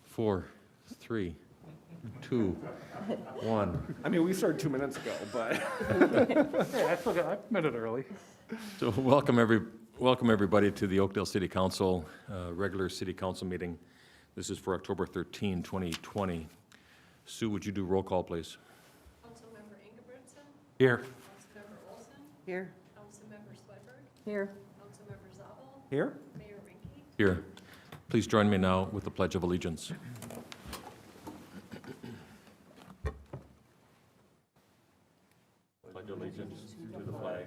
4, 3, 2, 1. I mean, we started 2 minutes ago, but Hey, I got a minute early. So welcome everybody to the Oakdale City Council, regular city council meeting. This is for October 13, 2020. Sue, would you do roll call, please? Councilmember Ingebrigtsen. Here. Councilmember Olson. Here. Councilmember Swedberg. Here. Councilmember Zabel. here. Mayor Rinke. Here. Please join me now with the Pledge of Allegiance. Pledge allegiance to the flag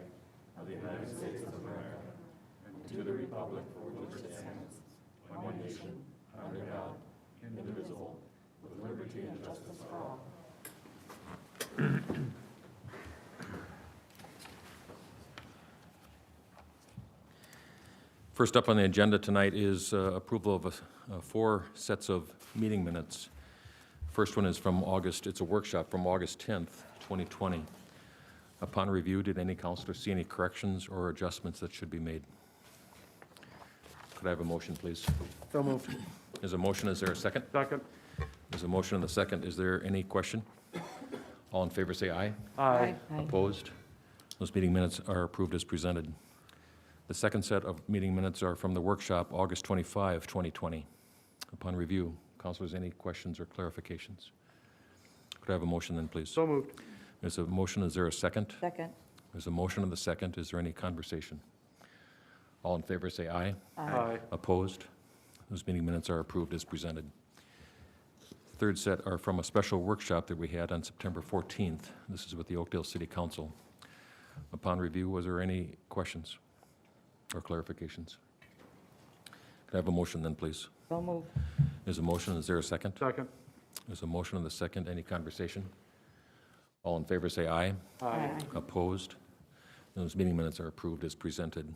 of the United States of America and to the republic for which it stands, one nation, under God, indivisible, with liberty and justice for all. First up on the agenda tonight is approval of 4 sets of meeting minutes. First one is from August, it's a workshop from August 10th, 2020. Upon review, did any counselor see any corrections or adjustments that should be made? Could I have a motion, please? So moved. There's a motion, is there a second? Second. There's a motion and a second, is there any question? All in favor say aye. Aye. Opposed? Those meeting minutes are approved as presented. The second set of meeting minutes are from the workshop, August 25, 2020. Upon review, councilors, any questions or clarifications? Could I have a motion then, please? So moved. There's a motion, is there a second? Second. There's a motion and a second, is there any conversation? All in favor say aye. Aye. Opposed? Those meeting minutes are approved as presented. Third set are from a special workshop that we had on September 14th. This is with the Oakdale City Council. Upon review, was there any questions or clarifications? Could I have a motion then, please? So moved. There's a motion, is there a second? Second. There's a motion and a second, any conversation? All in favor say aye. Aye. Opposed? Those meeting minutes are approved as presented.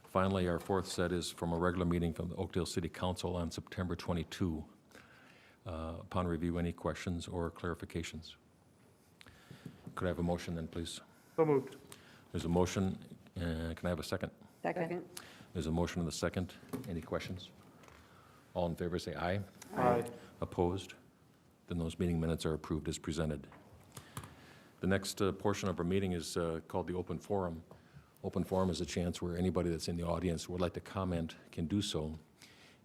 Finally, our fourth set is from a regular meeting from the Oakdale City Council on September 22. Upon review, any questions or clarifications? Could I have a motion then, please? So moved. There's a motion, can I have a second? Second. There's a motion and a second, any questions? All in favor say aye. Aye. Opposed? Then those meeting minutes are approved as presented. The next portion of our meeting is called the open forum. Open forum is a chance where anybody that's in the audience who would like to comment can do so.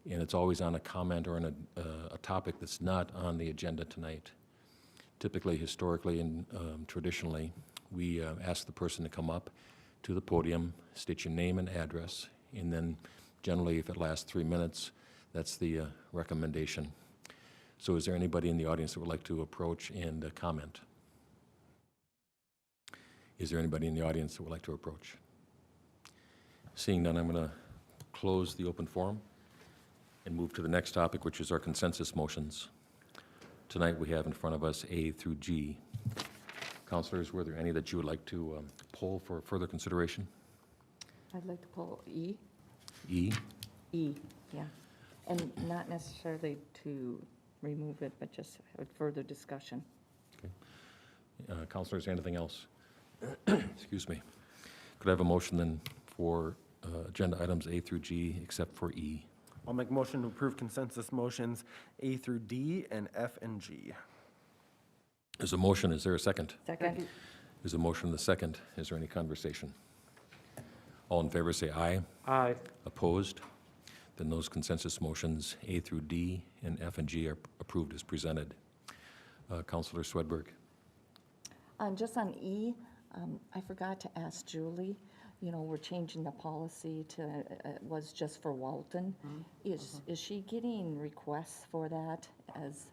And it's always on a comment or on a topic that's not on the agenda tonight. Typically, historically, and traditionally, we ask the person to come up to the podium, state your name and address, and then generally, if it lasts 3 minutes, that's the recommendation. So is there anybody in the audience that would like to approach and comment? Is there anybody in the audience that would like to approach? Seeing none, I'm going to close the open forum and move to the next topic, which is our consensus motions. Tonight we have in front of us A through G. Councilors, were there any that you would like to poll for further consideration? I'd like to pull E. E? E, yeah. And not necessarily to remove it, but just have further discussion. Councilors, anything else? Excuse me. Could I have a motion then for agenda items A through G except for E? I'll make a motion to approve consensus motions A through D and F and G. There's a motion, is there a second? Second. There's a motion and a second. Is there any conversation? All in favor say aye. Aye. Opposed? Then those consensus motions A through D and F and G are approved as presented. Councilor Swedberg. Just on E, I forgot to ask Julie, you know, we're changing the policy to, it was just for Walton. Is she getting requests for that as,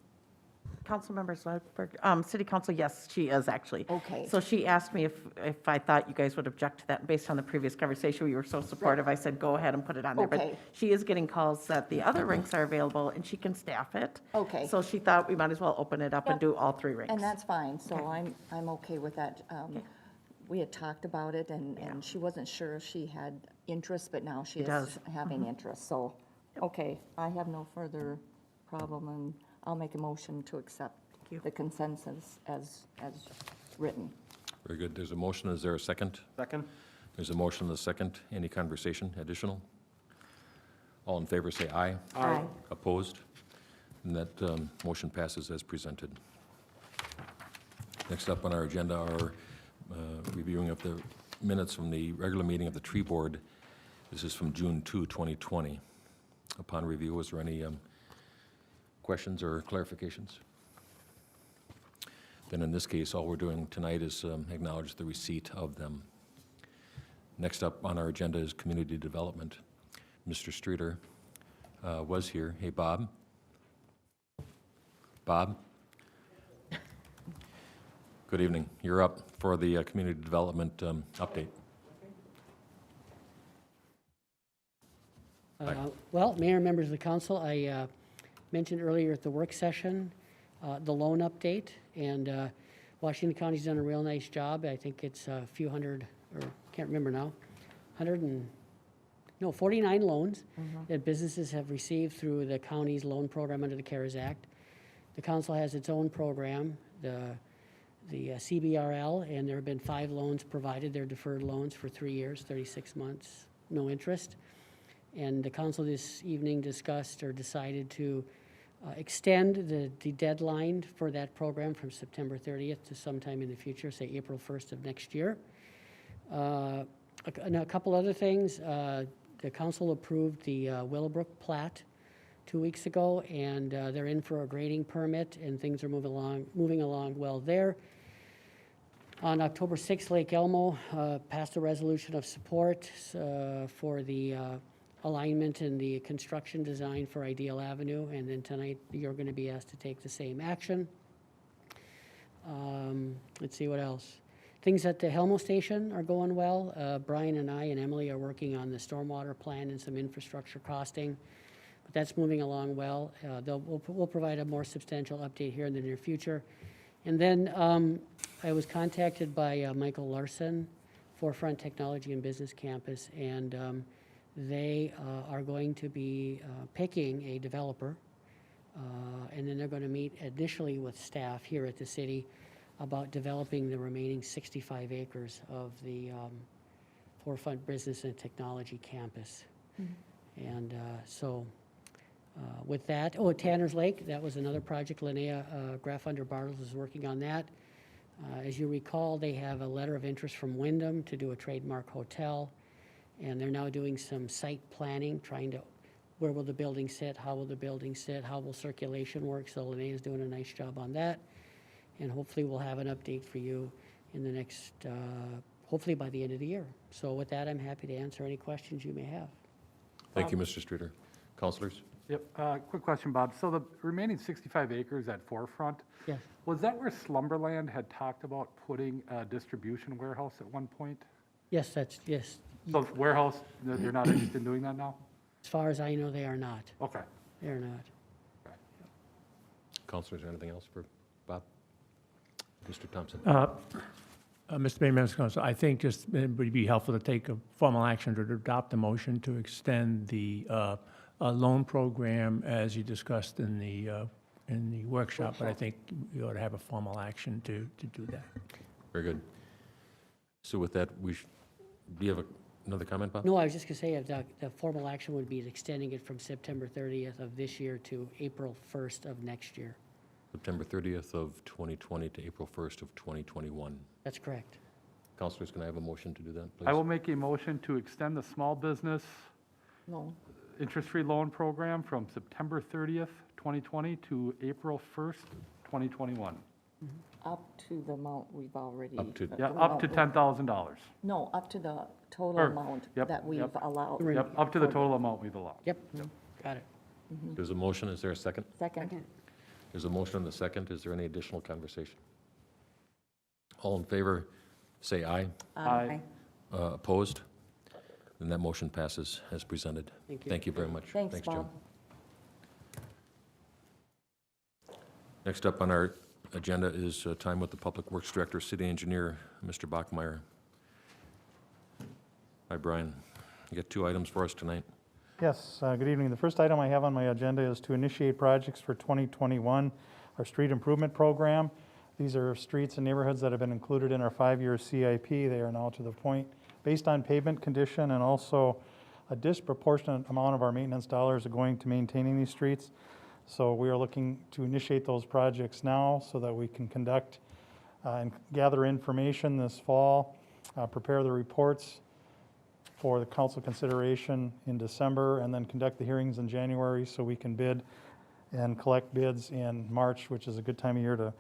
Councilmember Swedberg, City Council, yes, she is actually. Okay. So she asked me if I thought you guys would object to that. Based on the previous conversation, we were so supportive, I said, go ahead and put it on there. Okay. But she is getting calls that the other rinks are available and she can staff it. Okay. So she thought we might as well open it up and Yep. do all 3 rinks. and that's fine, so Okay. I'm okay with that. We had talked about it, and she wasn't sure if she had interest, but now she is does. having interest, so, okay, I have no further problem, and I'll make a motion to accept you. the consensus as written. Very good. There's a motion. Is there a second? Second? There's a motion and a second. Any conversation additional? All in favor, say aye. Aye. Opposed? And that motion passes as presented. Next up on our agenda are reviewing of the minutes from the regular meeting of the tree board. This is from June 2, 2020. Upon review, is there any questions or clarifications? Then in this case, all we're doing tonight is acknowledge the receipt of them. Next up on our agenda is community development. Mr. Streeter was here. Hey, Bob. Bob? Good evening. You're up for the community development update. Well, Mayor and members of the council, I mentioned earlier at the work session the loan update, and Washington County's done a real nice job. I think it's a few hundred, or can't remember now, 49 loans that businesses have received through the county's loan program under the CARES Act. The council has its own program, the CBRL, and there have been 5 loans provided. They're deferred loans for 3 years, 36 months, no interest. And the council this evening discussed or decided to extend the deadline for that program from September 30th to sometime in the future, say April 1st of next year. And a couple other things. The council approved the Willowbrook plat 2 weeks ago, and they're in for a grading permit, and things are moving along well there. On October 6th, Lake Elmo passed a resolution of support for the alignment and the construction design for Ideal Avenue, and then tonight you're going to be asked to take the same action. Let's see what else. Things at the Helmo Station are going well. Brian and I and Emily are working on the stormwater plan and some infrastructure costing, but that's moving along well. We'll provide a more substantial update here in the near future. And then I was contacted by Michael Larson, Forefront Technology and Business Campus, and they are going to be picking a developer, and then they're going to meet initially with staff here at the city about developing the remaining 65 acres of the Forefront Business and Technology Campus. And so with that, Tanner's Lake, that was another project. Linnea Graf under Bartels is working on that. As you recall, they have a letter of interest from Wyndham to do a trademark hotel, and they're now doing some site planning, trying to, where will the building sit, how will the building sit, how will circulation work, so Linnea is doing a nice job on that, and hopefully we'll have an update for you in the next, hopefully by the end of the year. So with that, I'm happy to answer any questions you may have. Thank you, Mr. Streeter. Councilors? Yep, quick question, Bob. So the remaining 65 acres at Forefront, Yes. was that where Slumberland had talked about putting a distribution warehouse at one point? Yes, yes. So warehouse, they're not interested in doing that now? As far as I know, they are not. Okay. They are not. Councilors, anything else for Bob? Mr. Thompson? Mr. Mayor, members of council, I think just it would be helpful to take a formal action to adopt a motion to extend the loan program as you discussed in the workshop, but I think you ought to have a formal action to do that. Very good. So with that, do you have another comment, Bob? No, I was just going to say the formal action would be extending it from September 30th of this year to April 1st of next year. September 30th of 2020 to April 1st of 2021. That's correct. Councilors, can I have a motion to do that, please? I will make a motion to extend the small business No, interest-free loan program from September 30th, 2020 to April 1st, 2021. up to the amount we've already. Up to- Yeah, up to $10,000. No, up to the total Or- amount yep, that we've yep. allowed. Yep, up to the total amount we've allowed. Yep, got it. There's a motion. Is there a second? Second. There's a motion and a second. Is there any additional conversation? All in favor, say aye. Aye. Opposed? Then that motion passes as presented. Thank you. Thank you very much. Thanks, Jim. Bob. Next up on our agenda is time with the Public Works Director, City Engineer, Mr. Bachmeyer. Hi, Brian. You got 2 items for us tonight. Yes, good evening. The first item I have on my agenda is to initiate projects for 2021, our street improvement program. These are streets and neighborhoods that have been included in our 5-year CIP. They are now to the point, based on pavement condition and also a disproportionate amount of our maintenance dollars are going to maintaining these streets. So we are looking to initiate those projects now so that we can conduct and gather information this fall, prepare the reports for the council consideration in December, and then conduct the hearings in January so we can bid and collect bids in March, which is a good time of year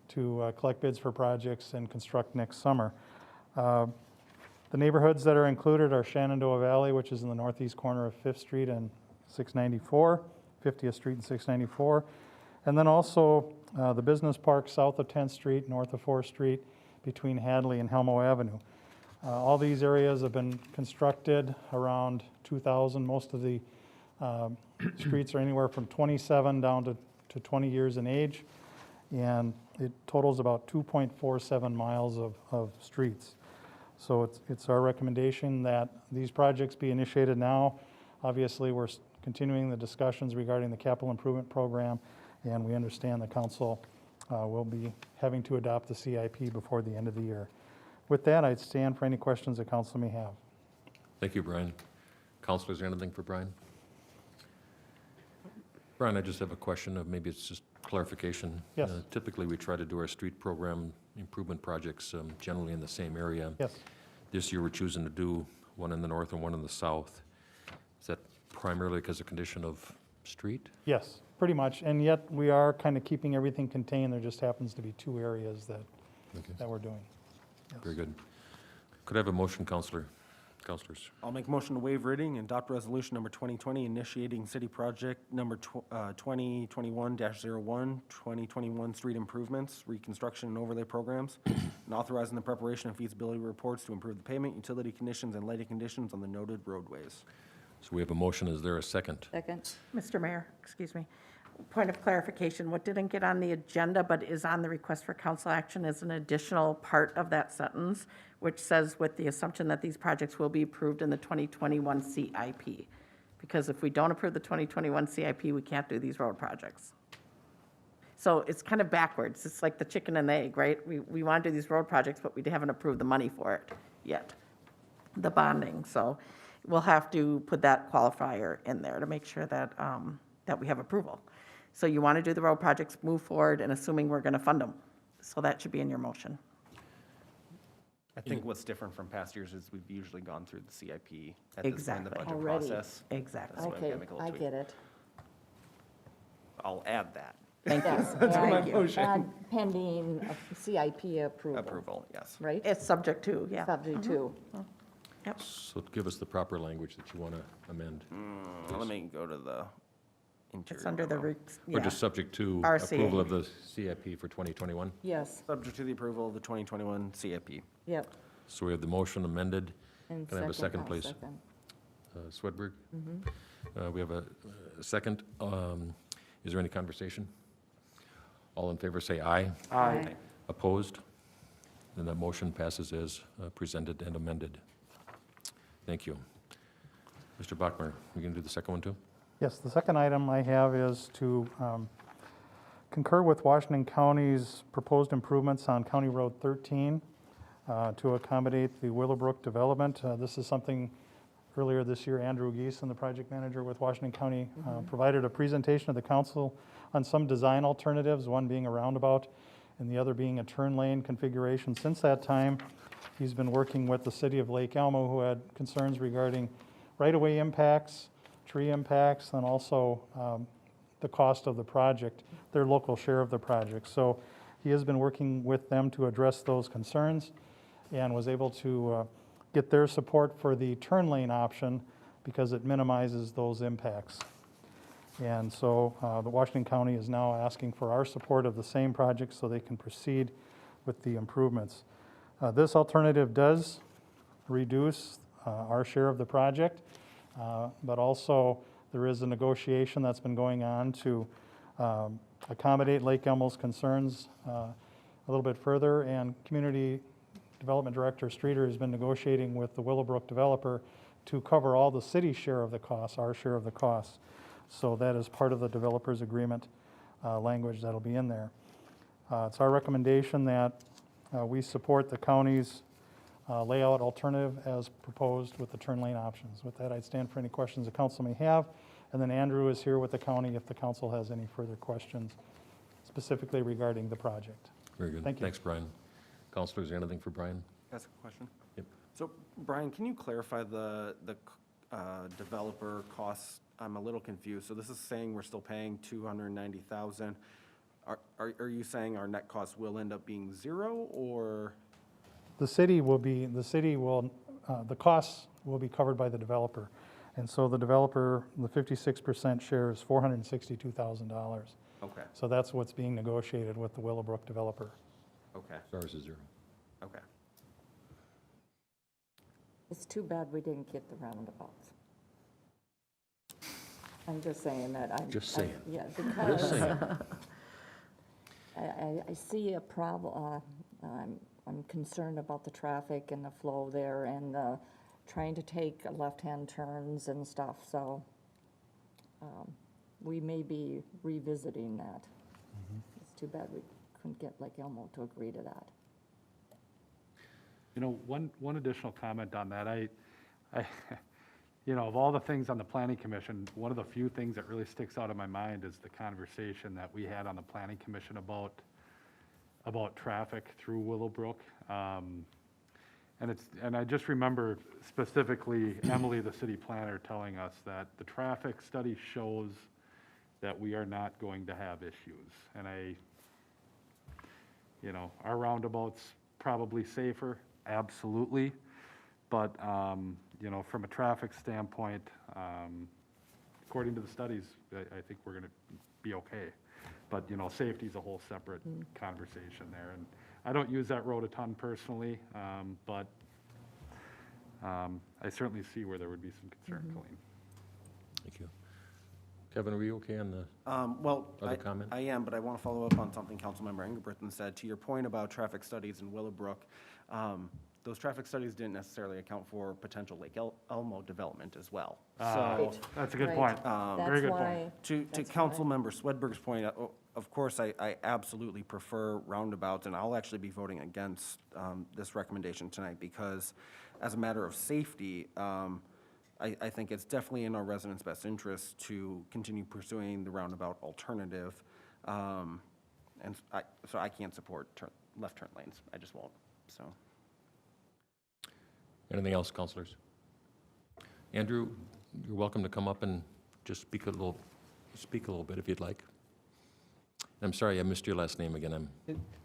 to collect bids for projects and construct next summer. The neighborhoods that are included are Shenandoah Valley, which is in the northeast corner of 5th Street and 694, 50th Street and 694. And then also the business park south of 10th Street, north of 4th Street, between Hadley and Helmo Avenue. All these areas have been constructed around 2000. Most of the streets are anywhere from 27 down to 20 years in age, and it totals about 2.47 miles of streets. So it's our recommendation that these projects be initiated now. Obviously, we're continuing the discussions regarding the capital improvement program, and we understand the council will be having to adopt the CIP before the end of the year. With that, I'd stand for any questions the council may have. Thank you, Brian. Counselor, is there anything for Brian? Brian, I just have a question of maybe it's just clarification. Yes. Typically, we try to do our street program improvement projects generally in the same area. Yes. This year, we're choosing to do one in the north and one in the south. Is that primarily because of condition of street? Yes, pretty much. And yet we are kind of keeping everything contained. There just happens to be two areas that we're doing. Yes. Very good. Could I have a motion, Counselors? I'll make motion to waive reading and adopt resolution number 2020 initiating city project number 2021-01, 2021 street improvements, reconstruction and overlay programs, and authorizing the preparation of feasibility reports to improve the pavement, utility conditions, and lighting conditions on the noted roadways. So we have a motion. Is there a second? Second. Mr. Mayor, excuse me. Point of clarification, what didn't get on the agenda but is on the request for council action is an additional part of that sentence, which says with the assumption that these projects will be approved in the 2021 CIP. Because if we don't approve the 2021 CIP, we can't do these road projects. So it's kind of backwards. It's like the chicken and the egg, right? We want to do these road projects, but we haven't approved the money for it yet, the bonding. So we'll have to put that qualifier in there to make sure that, that we have approval. So you want to do the road projects, move forward, and assuming we're going to fund them. So that should be in your motion. I think what's different from past years is we've usually gone through the CIP at this point in the Exactly. budget Already. process. Exactly. That's why I'm Okay, gonna make a little I tweak. get it. I'll add that. Thank you. Yes, That's my and- motion. And pending CIP approval. Approval, yes. Right? It's subject to, yeah. Subject to. So give us the proper language that you want to amend. Let me go to the interior. It's under the, memo. Or yeah. just subject to RCA. approval of the CIP for 2021? Yes, Subject to the approval of the 2021 CIP. yep. So we have the motion amended. And Can I have a second, I'll please? second. Swedberg? We have a second. Is there any conversation? All in favor say aye. Aye. Opposed? Then that motion passes as presented and amended. Thank you. Mr. Bachmer, we going to do the second one too? Yes, the second item I have is to concur with Washington County's proposed improvements on County Road 13 to accommodate the Willowbrook development. This is something earlier this year, Andrew Geeson, the project manager with Washington County, provided a presentation to the council on some design alternatives, one being a roundabout and the other being a turn lane configuration. Since that time, he's been working with the city of Lake Elmo, who had concerns regarding right-of-way impacts, tree impacts, and also the cost of the project, their local share of the project. So he has been working with them to address those concerns and was able to get their support for the turn lane option because it minimizes those impacts. And so the Washington County is now asking for our support of the same project so they can proceed with the improvements. This alternative does reduce our share of the project, but also there is a negotiation that's been going on to accommodate Lake Elmo's concerns a little bit further, and Community Development Director Streeter has been negotiating with the Willowbrook developer to cover all the city's share of the costs, our share of the costs. So that is part of the developer's agreement language that'll be in there. It's our recommendation that we support the county's layout alternative as proposed with the turn lane options. With that, I'd stand for any questions the council may have. And then Andrew is here with the county if the council has any further questions specifically regarding the project. Very good. Thank you. Thanks, Brian. Counselors, anything for Brian? Ask a question? Yep. So, Brian, can you clarify the developer costs? I'm a little confused. So this is saying we're still paying $290,000. Are you saying our net cost will end up being zero, or? The costs will be covered by the developer. And so the developer, the 56% share is $462,000. Okay, So that's what's being negotiated with the Willowbrook developer. okay, Ours is zero. okay. It's too bad we didn't get the roundabouts. I'm just saying that I. Just saying. Yeah, Just because saying. I see a problem, I'm concerned about the traffic and the flow there and trying to take left-hand turns and stuff, so we may be revisiting that. It's too bad we couldn't get Lake Elmo to agree to that. You know, one additional comment on that, I, you know, of all the things on the planning commission, one of the few things that really sticks out in my mind is the conversation that we had on the planning commission about traffic through Willowbrook. And I just remember specifically Emily, the city planner, telling us that the traffic study shows that we are not going to have issues. And you know, our roundabout's probably safer, absolutely. But, you know, from a traffic standpoint, according to the studies, I think we're going to be okay. But, you know, safety's a whole separate conversation there. And I don't use that road a ton personally, but I certainly see where there would be some concern, Colleen. Thank you. Kevin, were you okay on the Well, other comment? I am, but I want to follow up on something Councilmember Engelbrechten said. To your point about traffic studies in Willowbrook, those traffic studies didn't necessarily account for potential Lake Elmo development as well. So, That's a good Right. point. Very good point. to That's why- Councilmember Swedberg's point, of course, I absolutely prefer roundabouts, and I'll actually be voting against this recommendation tonight because, as a matter of safety, I think it's definitely in our residents' best interest to continue pursuing the roundabout alternative. So I can't support left turn lanes. I just won't, so. Anything else, counselors? Andrew, you're welcome to come up and just speak a little bit if you'd like. I'm sorry, I missed your last name again.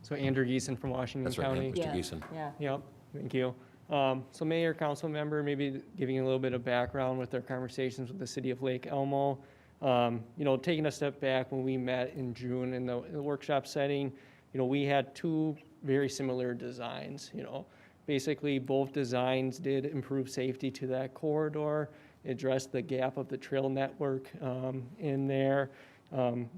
So Andrew Geeson from Washington That's right, County. Mr. Yeah, Geeson. Yeah. Yep, thank you. So Mayor, council member, maybe giving you a little bit of background with our conversations with the city of Lake Elmo. You know, taking a step back, when we met in June in the workshop setting, you know, we had two very similar designs, you know. Basically, both designs did improve safety to that corridor, addressed the gap of the trail network in there.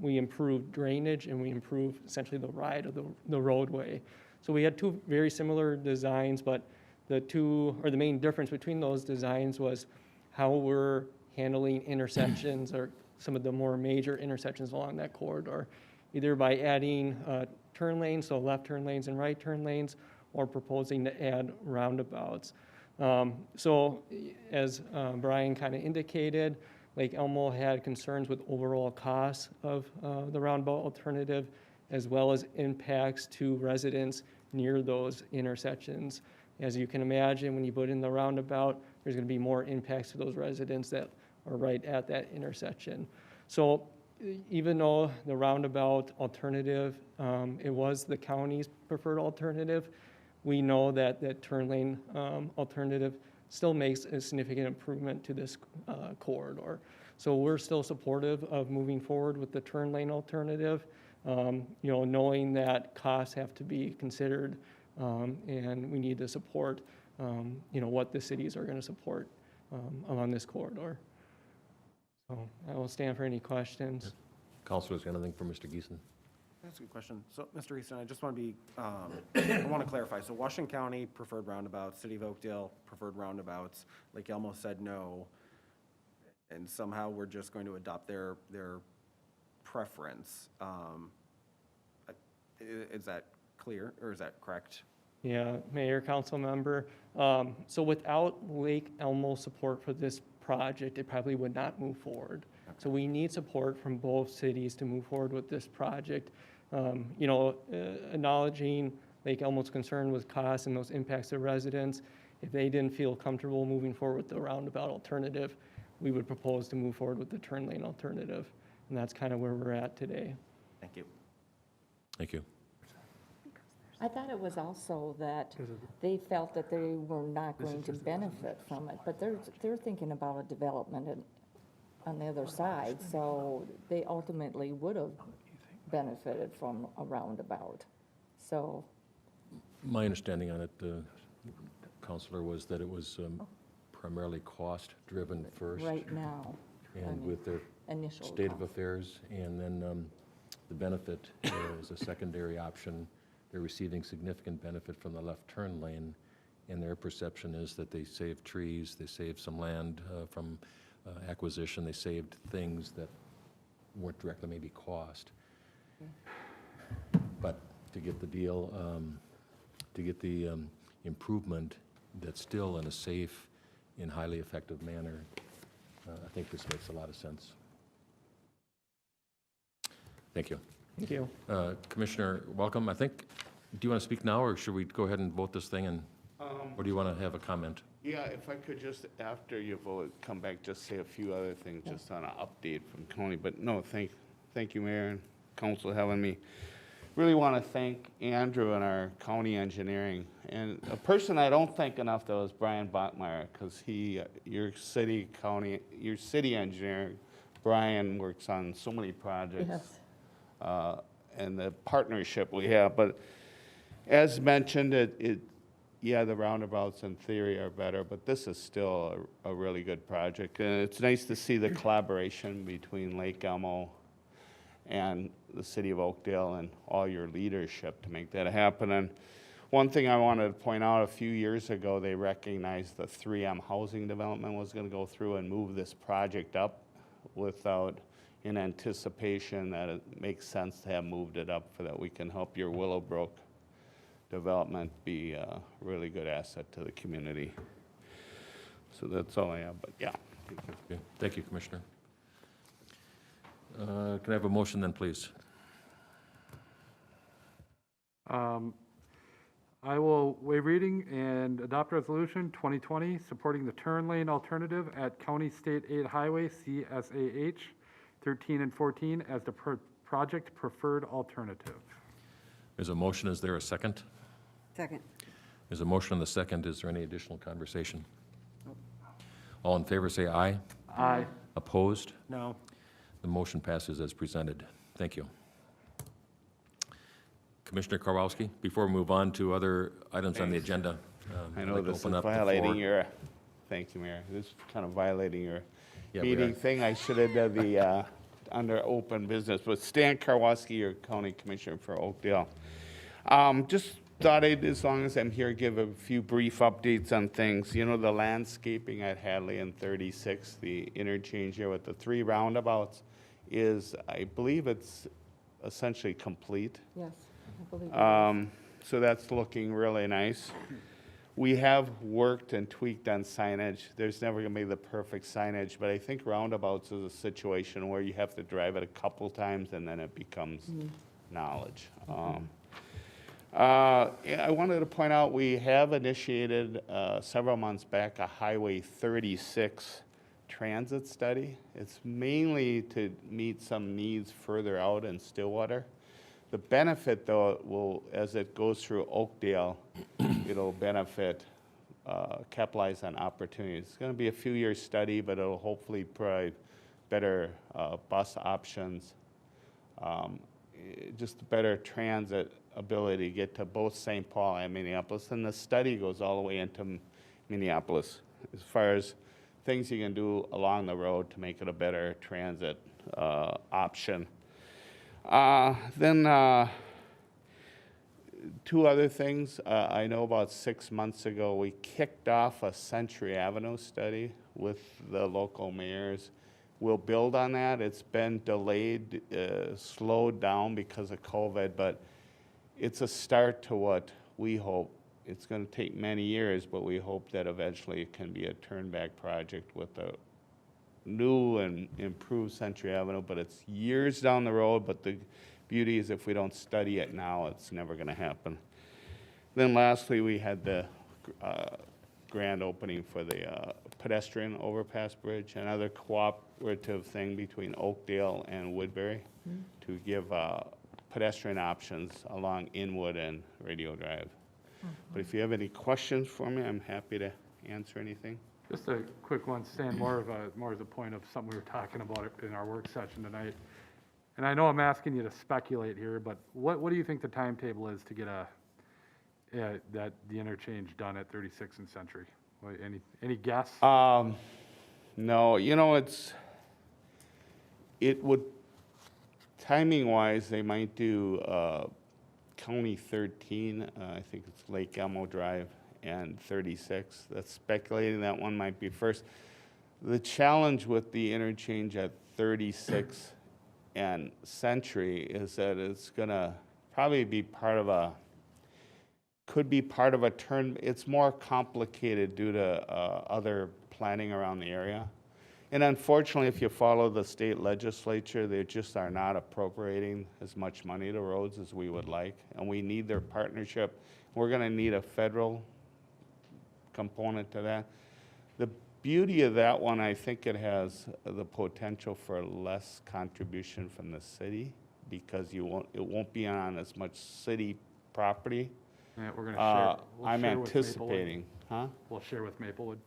We improved drainage and we improved essentially the ride of the roadway. So we had two very similar designs, but the main difference between those designs was how we're handling intersections or some of the more major intersections along that corridor, either by adding turn lanes, so left turn lanes and right turn lanes, or proposing to add roundabouts. So as Brian kind of indicated, Lake Elmo had concerns with overall costs of the roundabout alternative, as well as impacts to residents near those intersections. As you can imagine, when you put in the roundabout, there's going to be more impacts to those residents that are right at that intersection. So even though the roundabout alternative, it was the county's preferred alternative, we know that that turn lane alternative still makes a significant improvement to this corridor. So we're still supportive of moving forward with the turn lane alternative, you know, knowing that costs have to be considered and we need to support, you know, what the cities are going to support along this corridor. So I will stand for any questions. Counselors, anything for Mr. Geeson? That's a good question. So, Mr. Easton, I just want to be, I want to clarify. So Washington County preferred roundabouts, City of Oakdale preferred roundabouts, Lake Elmo said no, and somehow we're just going to adopt their preference. Is that clear, or is that correct? Yeah, Mayor, council member. So without Lake Elmo support for this project, it probably would not move forward. So we need support from both cities to move forward with this project. Acknowledging Lake Elmo's concern with costs and those impacts to residents. If they didn't feel comfortable moving forward with the roundabout alternative, we would propose to move forward with the turn lane alternative. And that's kind of where we're at today. Thank you. Thank you. I thought it was also that they felt that they were not going to benefit from it, but they're thinking about a development on the other side, so they ultimately would have benefited from a roundabout. So, My understanding on it, Counselor, was that it was primarily cost-driven first. right now, And with their initial state of cost. affairs, and then the benefit is a secondary option. They're receiving significant benefit from the left turn lane, and their perception is that they saved trees, they saved some land from acquisition, they saved things that weren't directly maybe cost. But to get the deal, to get the improvement that's still in a safe and highly effective manner, I think this makes a lot of sense. Thank you. Thank you. Commissioner, welcome. I think, do you want to speak now, or should we go ahead and vote this thing, and, or do you want to have a comment? Yeah, if I could just, after you vote, come back, just say a few other things, just on an update from county. But no, thank you, Mayor and Council, having me. Really want to thank Andrew and our county engineering. And a person I don't thank enough, though, is Brian Bachmeyer, because your city engineer, Brian, works on so many projects. Yes. And the partnership we have. But as mentioned, yeah, the roundabouts in theory are better, but this is still a really good project. And it's nice to see the collaboration between Lake Elmo and the city of Oakdale and all your leadership to make that happen. And one thing I wanted to point out, a few years ago, they recognized the 3M housing development was going to go through and move this project up in anticipation that it makes sense to have moved it up so that we can help your Willowbrook development be a really good asset to the community. So that's all I have, but yeah. Okay. Thank you, Commissioner. Can I have a motion then, please? I will waive reading and adopt resolution 2020 supporting the turn lane alternative at County State 8 Highway CSAH 13 and 14 as the project preferred alternative. There's a motion. Is there a second? Second. There's a motion and a second. Is there any additional conversation? All in favor say aye. Aye. Opposed? No. The motion passes as presented. Thank you. Commissioner Karwowski, before we move on to other items on the agenda. I I'd know like to this is open up the violating floor. your, thank you, Mayor. This is kind of violating your Yeah, we meeting are. thing. I should have done the, under open business, but Stan Karwowski, your county commissioner for Oakdale. Just thought I'd, as long as I'm here, give a few brief updates on things. You know, the landscaping at Hadley and 36, the interchange here with the 3 roundabouts is, I believe it's essentially complete. Yes, I believe it is. So that's looking really nice. We have worked and tweaked on signage. There's never gonna be the perfect signage, but I think roundabouts is a situation where you have to drive it a couple times and then it becomes knowledge. Yeah, I wanted to point out, we have initiated several months back a Highway 36 transit study. It's mainly to meet some needs further out in Stillwater. The benefit, though, will, as it goes through Oakdale, it'll benefit, capitalize on opportunities. It's going to be a few year study, but it'll hopefully provide better bus options, just better transit ability to get to both St. Paul and Minneapolis. And the study goes all the way into Minneapolis as far as things you can do along the road to make it a better transit option. Then 2 other things. I know about 6 months ago, we kicked off a Century Avenue study with the local mayors. We'll build on that. It's been delayed, slowed down because of COVID, but it's a start to what we hope it's going to take many years, but we hope that eventually it can be a turn-back project with a new and improved Century Avenue, but it's years down the road, but the beauty is if we don't study it now, it's never going to happen. Then lastly, we had the grand opening for the pedestrian overpass bridge, another cooperative thing between Oakdale and Woodbury to give pedestrian options along Inwood and Radio Drive. But if you have any questions for me, I'm happy to answer anything. Just a quick one, Stan, more as a point of something we were talking about in our work session tonight. And I know I'm asking you to speculate here, but what do you think the timetable is to get the interchange done at 36th and Century? Any guess? No, it would, timing-wise, they might do County 13, I think it's Lake Elmo Drive, and 36. That's speculating that one might be first. The challenge with the interchange at 36 and Century is that it's gonna probably be could be part of a turn. It's more complicated due to other planning around the area. And unfortunately, if you follow the state legislature, they just are not appropriating as much money to roads as we would like. And we need their partnership. We're gonna need a federal component to that. The beauty of that one, I think it has the potential for less contribution from the city because it won't be on as much city property. Yeah, we're gonna share. I'm share with anticipating, huh? We'll share with Maplewood.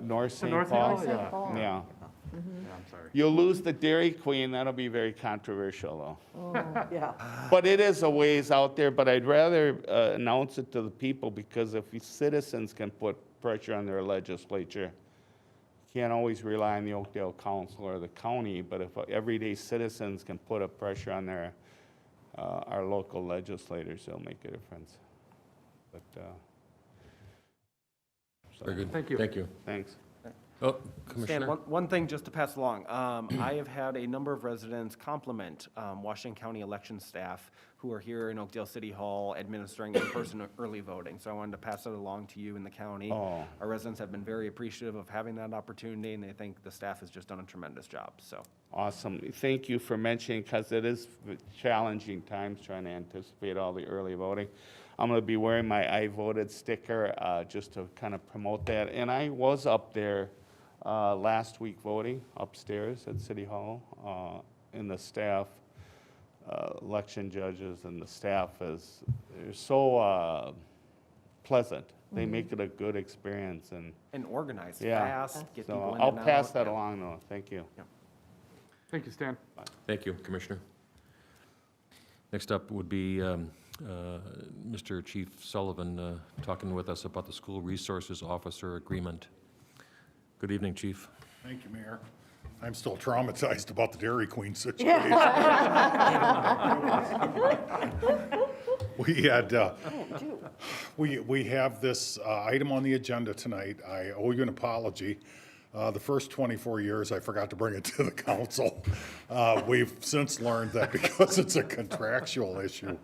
North St. North Paul? St. Paul? Yeah. Yeah, I'm sorry. You'll lose the Dairy Queen, that'll be very controversial though. Yeah. But it is a ways out there, but I'd rather announce it to the people because if citizens can put pressure on their legislature, you can't always rely on the Oakdale Council or the county, but if everyday citizens can put a pressure on our local legislators, they'll make a difference. But, Very good. Thank you. Thank you. thanks. Oh, Stan, Commissioner? one thing just to pass along. I have had a number of residents compliment Washington County election staff who are here in Oakdale City Hall administering in-person early voting. So I wanted to pass it along to you in the county. Oh. Our residents have been very appreciative of having that opportunity, and they think the staff has just done a tremendous job, so. Awesome. Thank you for mentioning, because it is challenging times trying to anticipate all the early voting. I'm going to be wearing my I voted sticker just to kind of promote that. And I was up there last week voting upstairs at City Hall, and the staff, election judges and the staff they're so pleasant. They make it a good experience. And organized, Yeah. fast, get people So in I'll and out. pass that Yeah. along though. Thank you. Thank you, Stan. Thank you, Commissioner. Next up would be Mr. Chief Sullivan talking with us about the School Resources Officer Agreement. Good evening, Chief. Thank you, Mayor. I'm still traumatized about the Dairy Queen situation. We had, we have this item on the agenda tonight. I owe you an apology. The first 24 years, I forgot to bring it to the council. We've since learned that because it's a contractual issue,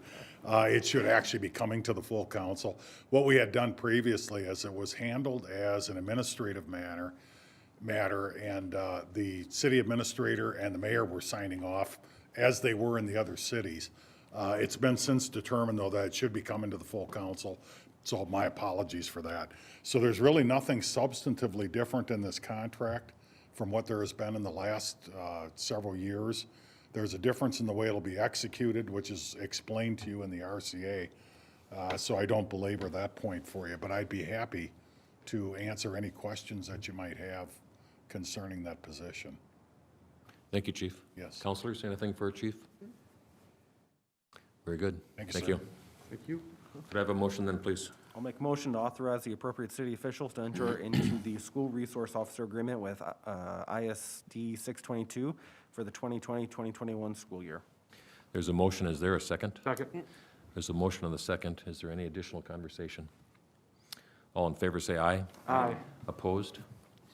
it should actually be coming to the full council. What we had done previously is it was handled as an administrative matter, and the city administrator and the mayor were signing off as they were in the other cities. It's been since determined, though, that it should be coming to the full council, so my apologies for that. So there's really nothing substantively different in this contract from what there has been in the last several years. There's a difference in the way it'll be executed, which is explained to you in the RCA, so I don't belabor that point for you, but I'd be happy to answer any questions that you might have concerning that position. Thank you, Chief. Yes. Councilors, anything for Chief? Very good. Thank you, Thank sir. you. Thank you. Could I have a motion then, please? I'll make a motion to authorize the appropriate city officials to enter into the School Resource Officer Agreement with ISD 622 for the 2020-2021 school year. There's a motion. Is there a second? Second. There's a motion and a second. Is there any additional conversation? All in favor, say aye. Aye. Opposed?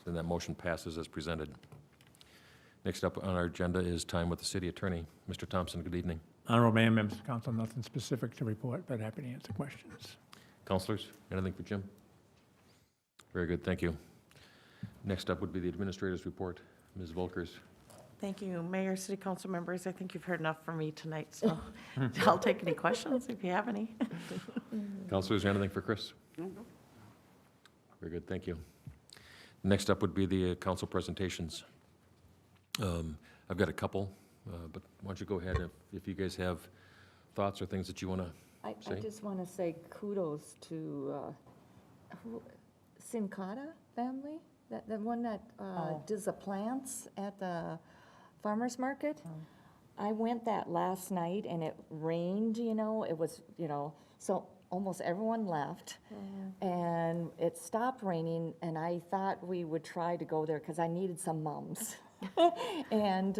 Then that motion passes as presented. Next up on our agenda is time with the city attorney. Mr. Thompson, good evening. Honorable Mayor, members of council, nothing specific to report, but happy to answer questions. Counselors, anything for Jim? Very good, thank you. Next up would be the administrator's report. Ms. Volkers. Thank you, Mayor, City Council members. I think you've heard enough from me tonight, so I'll take any questions if you have any. Counselors, anything for Chris? Very good, thank you. Next up would be the council presentations. I've got a couple, but why don't you go ahead if you guys have thoughts or things that you want to I say? just want to say kudos to Simcata family, the one that does the plants at the farmer's market. I went that last night and it rained, it was, so almost everyone left. And it stopped raining and I thought we would try to go there because I needed some mums. And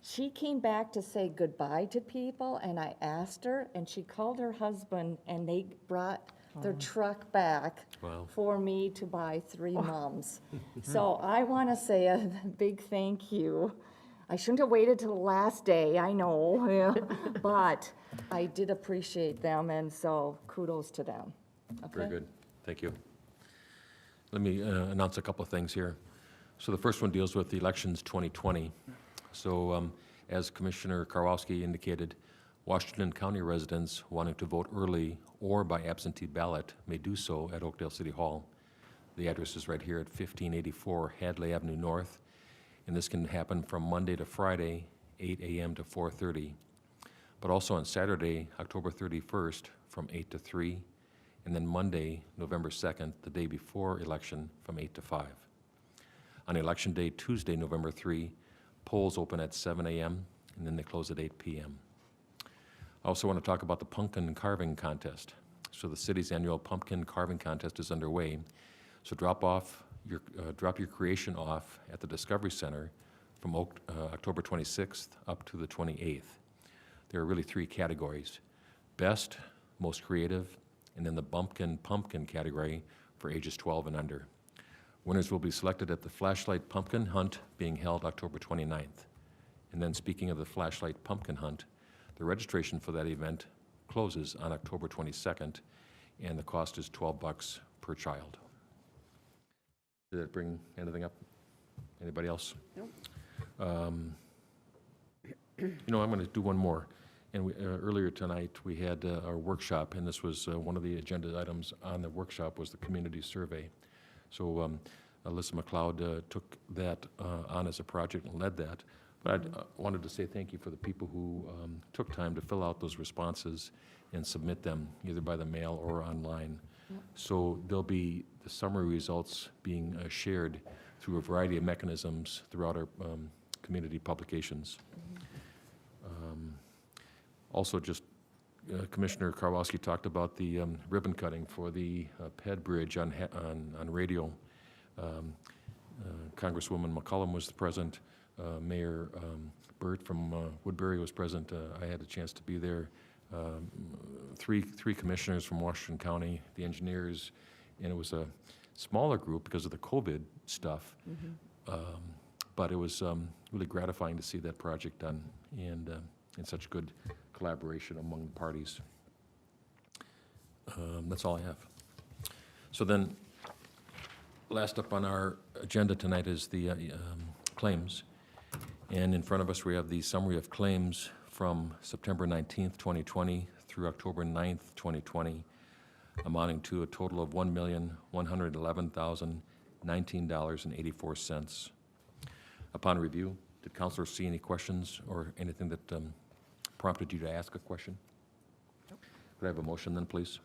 she came back to say goodbye to people and I asked her and she called her husband and they brought their truck back Wow. for me to buy 3 mums. So I want to say a big thank you. I shouldn't have waited till the last day, I know, yeah, but I did appreciate them, and so kudos to them. Very Okay? good, thank you. Let me announce a couple of things here. So the first one deals with the elections 2020. So as Commissioner Karwowski indicated, Washington County residents wanting to vote early or by absentee ballot may do so at Oakdale City Hall. The address is right here at 1584 Hadley Avenue North, and this can happen from Monday to Friday, 8 a.m. to 4:30, but also on Saturday, October 31st, from 8 to 3, and then Monday, November 2nd, the day before election, from 8 to 5. On Election Day, Tuesday, November 3, polls open at 7 a.m., and then they close at 8 p.m. I also want to talk about the pumpkin carving contest. So the city's annual pumpkin carving contest is underway. So drop your creation off at the Discovery Center from October 26th up to the 28th. There are really 3 categories: best, most creative, and then the pumpkin category for ages 12 and under. Winners will be selected at the Flashlight Pumpkin Hunt being held October 29th. And then speaking of the Flashlight Pumpkin Hunt, the registration for that event closes on October 22nd, and the cost is $12 per child. Did that bring anything up? Anybody else? Nope. I'm going to do one more. And earlier tonight, we had our workshop, and this was one of the agenda items on the workshop was the community survey. So Alyssa McLeod took that on as a project and led that. But I wanted to say thank you for the people who took time to fill out those responses and submit them, either by the mail or online. So there'll be the summary results being shared through a variety of mechanisms throughout our community publications. Also, just Commissioner Karwowski talked about the ribbon cutting for the PED bridge on radio. Congresswoman McCollum was present. Mayor Burt from Woodbury was present. I had a chance to be there. Three commissioners from Washington County, the engineers, and it was a smaller group because of the COVID stuff. But it was really gratifying to see that project done and in such good collaboration among the parties. That's all I have. So then, last up on our agenda tonight is the claims. And in front of us, we have the summary of claims from September 19th, 2020 through October 9th, 2020, amounting to a total of $1,111,019.84. Upon review, did councilors see any questions or anything that prompted you to ask a question? Could I have a motion then, please?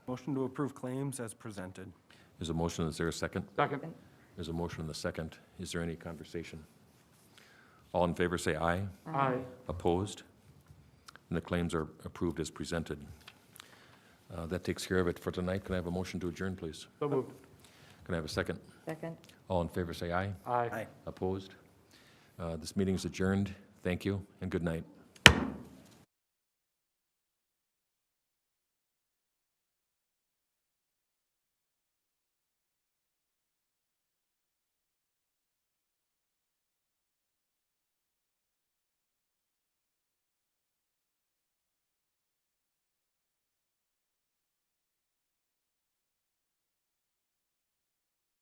Motion to approve claims as presented. There's a motion, is there a second? Second. There's a motion and a second. Is there any conversation? All in favor say aye. Aye. Opposed? And the claims are approved as presented. That takes care of it for tonight. Can I have a motion to adjourn, please? So moved. Can I have a second? Second. All in favor say aye. Aye. Aye. Opposed? This meeting is adjourned. Thank you and good night.